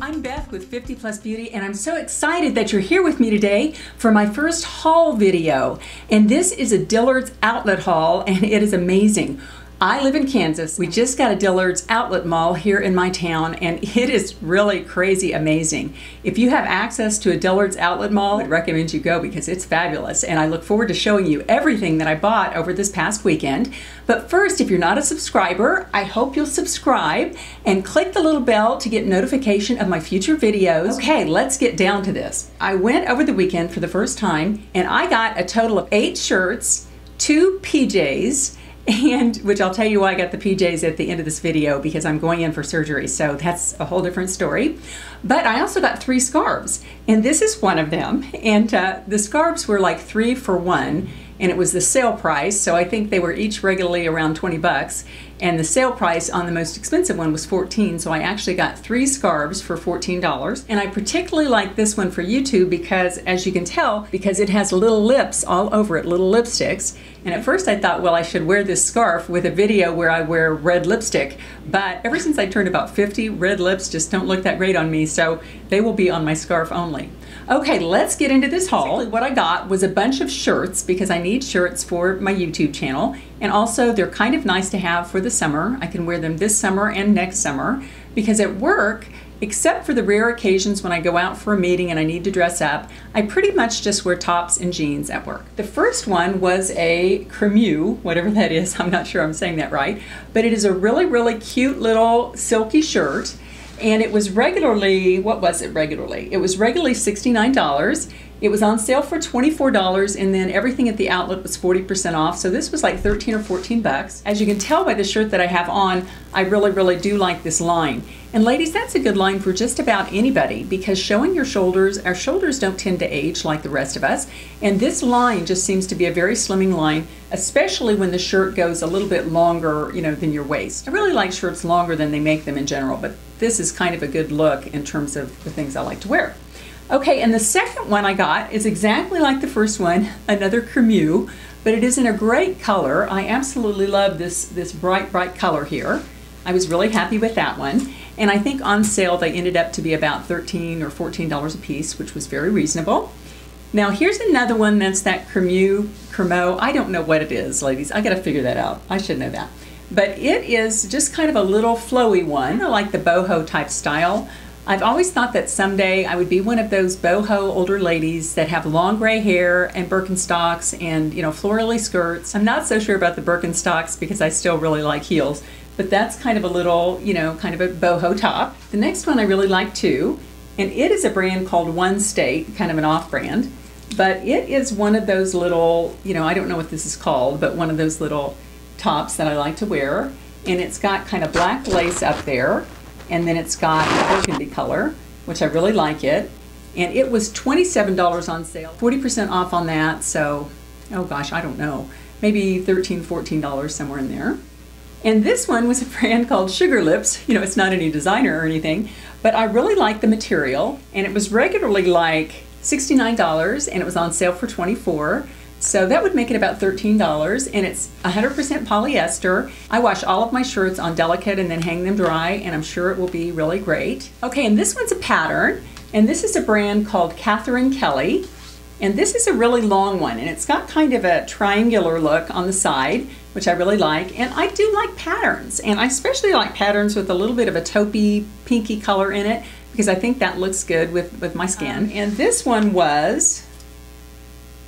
I'm Beth with 50 Plus Beauty, and I'm so excited that you're here with me today for my first haul video. And this is a Dillard's outlet haul, and it is amazing. I live in Kansas. We just got a Dillard's outlet mall here in my town, and it is really crazy amazing. If you have access to a Dillard's outlet mall, I'd recommend you go because it's fabulous, and I look forward to showing you everything that I bought over this past weekend. But first, if you're not a subscriber, I hope you'll subscribe and click the little bell to get notification of my future videos. Okay, let's get down to this. I went over the weekend for the first time, and I got a total of 8 shirts, 2 PJs, and which I'll tell you why I got the PJs at the end of this video, because I'm going in for surgery, so that's a whole different story. But I also got 3 scarves, and this is one of them. And the scarves were like 3 for 1, and it was the sale price, so I think they were each regularly around 20 bucks, and the sale price on the most expensive one was 14, so I actually got 3 scarves for $14. And I particularly like this one for YouTube because, as you can tell, because it has little lips all over it, little lipsticks. And at first I thought, well, I should wear this scarf with a video where I wear red lipstick, but ever since I turned about 50, red lips just don't look that great on me, so they will be on my scarf only. Okay, let's get into this haul. Basically, what I got was a bunch of shirts because I need shirts for my YouTube channel, and also they're kind of nice to have for the summer. I can wear them this summer and next summer because at work, except for the rare occasions when I go out for a meeting and I need to dress up, I pretty much just wear tops and jeans at work. The first one was a cremeux, whatever that is, I'm not sure I'm saying that right, but it is a really, really cute little silky shirt. And it was regularly, what was it regularly? It was regularly $69. It was on sale for $24, and then everything at the outlet was 40% off. So this was like 13 or 14 bucks. As you can tell by the shirt that I have on, I really, really do like this line. And ladies, that's a good line for just about anybody because showing your shoulders, our shoulders don't tend to age like the rest of us. And this line just seems to be a very slimming line, especially when the shirt goes a little bit longer, you know, than your waist. I really like shirts longer than they make them in general, but this is kind of a good look in terms of the things I like to wear. Okay, and the second one I got is exactly like the first one, another cremeux, but it is in a great color. I absolutely love this bright, bright color here. I was really happy with that one. And I think on sale they ended up to be about $13 or $14 a piece, which was very reasonable. Now here's another one that's that cremeux. I don't know what it is, ladies. I gotta figure that out. I should know that. But it is just kind of a little flowy one. I like the boho type style. I've always thought that someday I would be one of those boho older ladies that have long gray hair and Birkenstocks and, you know, florally skirts. I'm not so sure about the Birkenstocks because I still really like heels, but that's kind of a little, you know, kind of a boho top. The next one I really like too, and it is a brand called One State, kind of an off-brand, but it is one of those little, you know, I don't know what this is called, but one of those little tops that I like to wear, and it's got kind of black lace up there, and then it's got a burgundy color, which I really like it, and it was $27 on sale, 40% off on that, so, oh gosh, I don't know, maybe $13, $14 somewhere in there. And this one was a brand called Sugar Lips. You know, it's not any designer or anything, but I really like the material, and it was regularly like $69, and it was on sale for $24. So that would make it about $13, and it's 100% polyester. I wash all of my shirts on delicate and then hang them dry, and I'm sure it will be really great. Okay, and this one's a pattern, and this is a brand called Catherine Kelly, and this is a really long one, and it's got kind of a triangular look on the side, which I really like, and I do like patterns, and I especially like patterns with a little bit of a taupey, pinky color in it, because I think that looks good with my skin. And this one was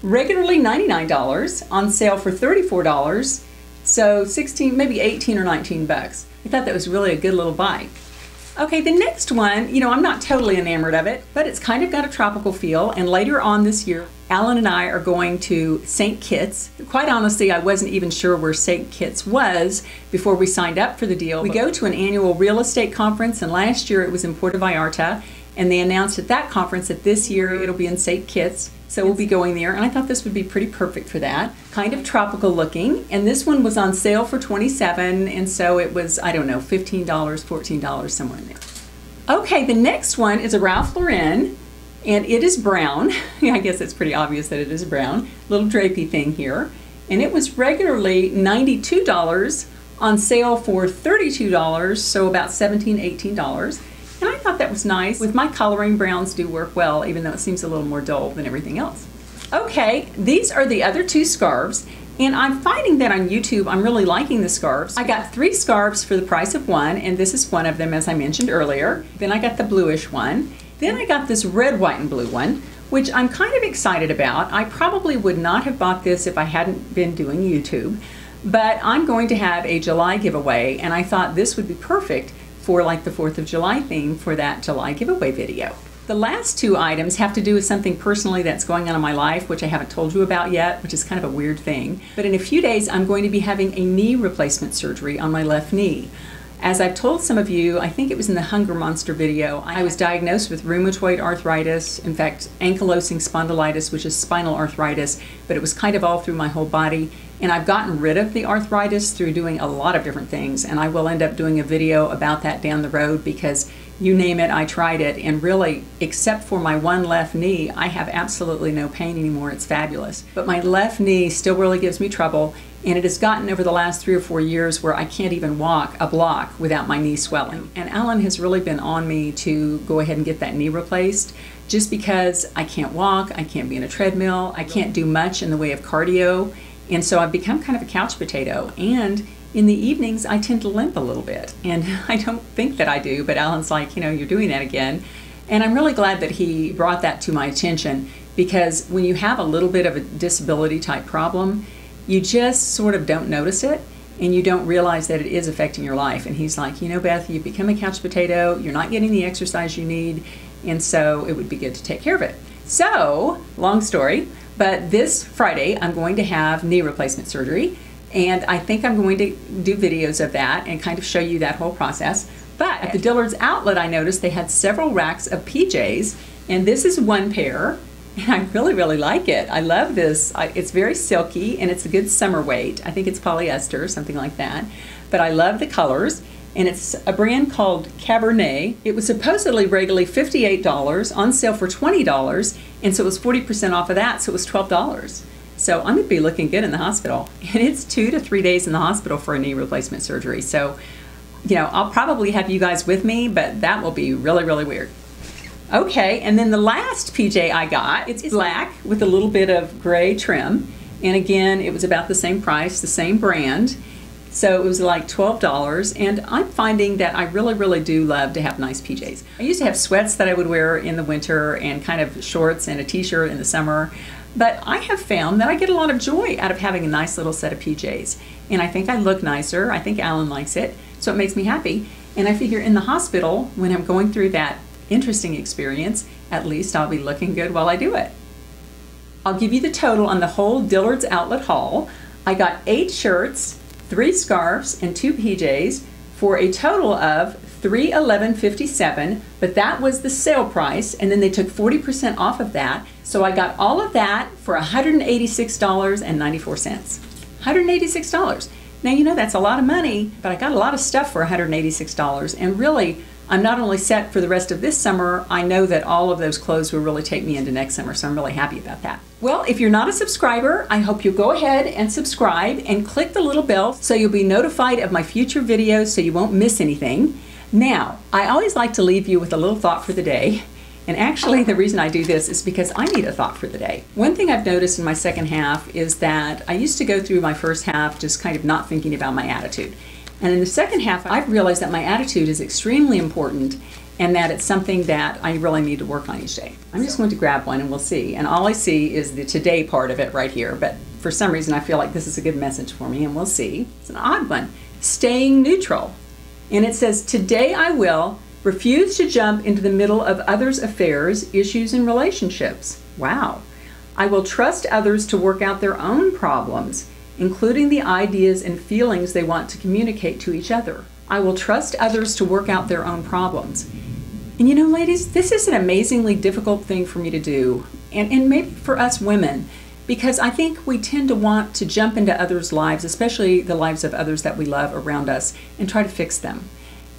regularly $99, on sale for $34, so 16, maybe 18 or 19 bucks. I thought that was really a good little buy. Okay, the next one, you know, I'm not totally enamored of it, but it's kind of got a tropical feel, and later on this year, Alan and I are going to St. Kitts. Quite honestly, I wasn't even sure where St. Kitts was before we signed up for the deal. We go to an annual real estate conference, and last year it was in Puerto Vallarta, and they announced at that conference that this year it'll be in St. Kitts, so we'll be going there, and I thought this would be pretty perfect for that. Kind of tropical looking, and this one was on sale for $27, and so it was, I don't know, $15, $14, somewhere in there. Okay, the next one is a Ralph Lauren, and it is brown. I guess it's pretty obvious that it is brown. Little drapey thing here, and it was regularly $92, on sale for $32, so about $17, $18. And I thought that was nice. With my coloring, browns do work well, even though it seems a little more dull than everything else. Okay, these are the other two scarves. And I'm finding that on YouTube, I'm really liking the scarves. I got 3 scarves for the price of 1, and this is one of them, as I mentioned earlier. Then I got the bluish one. Then I got this red, white, and blue one, which I'm kind of excited about. I probably would not have bought this if I hadn't been doing YouTube, but I'm going to have a July giveaway, and I thought this would be perfect for like the 4th of July theme for that July giveaway video. The last 2 items have to do with something personally that's going on in my life, which I haven't told you about yet, which is kind of a weird thing. But in a few days, I'm going to be having a knee replacement surgery on my left knee. As I've told some of you, I think it was in the Hunger Monster video, I was diagnosed with rheumatoid arthritis, in fact, ankylosing spondylitis, which is spinal arthritis, but it was kind of all through my whole body. And I've gotten rid of the arthritis through doing a lot of different things, and I will end up doing a video about that down the road because you name it, I tried it, and really, except for my one left knee, I have absolutely no pain anymore. It's fabulous. But my left knee still really gives me trouble, and it has gotten over the last 3 or 4 years where I can't even walk a block without my knee swelling. And Alan has really been on me to go ahead and get that knee replaced, just because I can't walk, I can't be in a treadmill, I can't do much in the way of cardio, and so I've become kind of a couch potato. And in the evenings, I tend to limp a little bit, and I don't think that I do, but Alan's like, you know, you're doing that again. And I'm really glad that he brought that to my attention, because when you have a little bit of a disability type problem, you just sort of don't notice it, and you don't realize that it is affecting your life. And he's like, you know, Beth, you've become a couch potato, you're not getting the exercise you need, and so it would be good to take care of it. So, long story, but this Friday, I'm going to have knee replacement surgery. And I think I'm going to do videos of that and kind of show you that whole process. But at the Dillard's outlet, I noticed they had several racks of PJs, and this is one pair, and I really, really like it. I love this. It's very silky, and it's a good summer weight. I think it's polyester, something like that. But I love the colors, and it's a brand called Cabernet. It was supposedly regularly $58, on sale for $20, and so it was 40% off of that, so it was $12. So I'm going to be looking good in the hospital. And it's 2 to 3 days in the hospital for a knee replacement surgery. So, you know, I'll probably have you guys with me, but that will be really, really weird. Okay, and then the last PJ I got, it's black with a little bit of gray trim. And again, it was about the same price, the same brand. So it was like $12, and I'm finding that I really, really do love to have nice PJs. I used to have sweats that I would wear in the winter and kind of shorts and a t-shirt in the summer. But I have found that I get a lot of joy out of having a nice little set of PJs. And I think I look nicer. I think Alan likes it. So it makes me happy. And I figure in the hospital, when I'm going through that interesting experience, at least I'll be looking good while I do it. I'll give you the total on the whole Dillard's outlet haul. I got 8 shirts, 3 scarves, and 2 PJs for a total of $311.57, but that was the sale price, and then they took 40% off of that. So I got all of that for $186.94. $186. Now, you know, that's a lot of money, but I got a lot of stuff for $186, and really, I'm not only set for the rest of this summer, I know that all of those clothes will really take me into next summer, so I'm really happy about that. Well, if you're not a subscriber, I hope you'll go ahead and subscribe and click the little bell so you'll be notified of my future videos so you won't miss anything. Now, I always like to leave you with a little thought for the day. And actually, the reason I do this is because I need a thought for the day. One thing I've noticed in my second half is that I used to go through my first half just kind of not thinking about my attitude. And in the second half, I've realized that my attitude is extremely important and that it's something that I really need to work on each day. I'm just going to grab one and we'll see. And all I see is the today part of it right here. But for some reason, I feel like this is a good message for me, and we'll see. It's an odd one. Staying neutral. And it says, today I will refuse to jump into the middle of others' affairs, issues, and relationships. Wow. I will trust others to work out their own problems, including the ideas and feelings they want to communicate to each other. I will trust others to work out their own problems. And you know, ladies, this is an amazingly difficult thing for me to do, and maybe for us women, because I think we tend to want to jump into others' lives, especially the lives of others that we love around us, and try to fix them.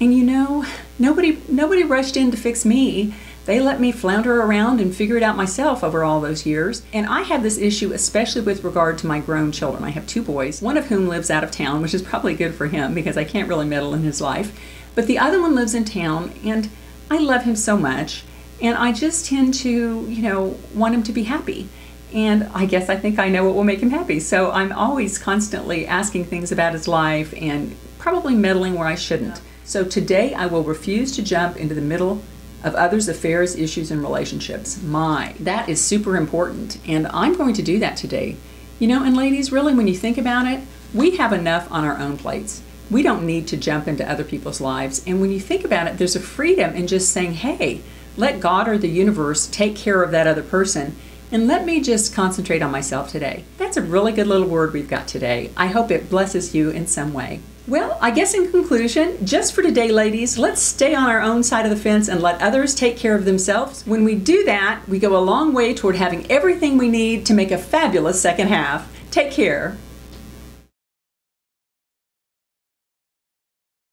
And you know, nobody rushed in to fix me. They let me flounder around and figure it out myself over all those years. And I have this issue especially with regard to my grown children. I have 2 boys, one of whom lives out of town, which is probably good for him because I can't really meddle in his life. But the other one lives in town, and I love him so much, and I just tend to, want him to be happy. And I guess I think I know what will make him happy. So I'm always constantly asking things about his life and probably meddling where I shouldn't. So today I will refuse to jump into the middle of others' affairs, issues, and relationships. That is super important, and I'm going to do that today. And ladies, really, when you think about it, we have enough on our own plates. We don't need to jump into other people's lives. And when you think about it, there's a freedom in just saying, hey, let God or the universe take care of that other person, and let me just concentrate on myself today. That's a really good little word we've got today. I hope it blesses you in some way. Well, I guess in conclusion, just for today, ladies, let's stay on our own side of the fence and let others take care of themselves. When we do that, we go a long way toward having everything we need to make a fabulous second half. Take care.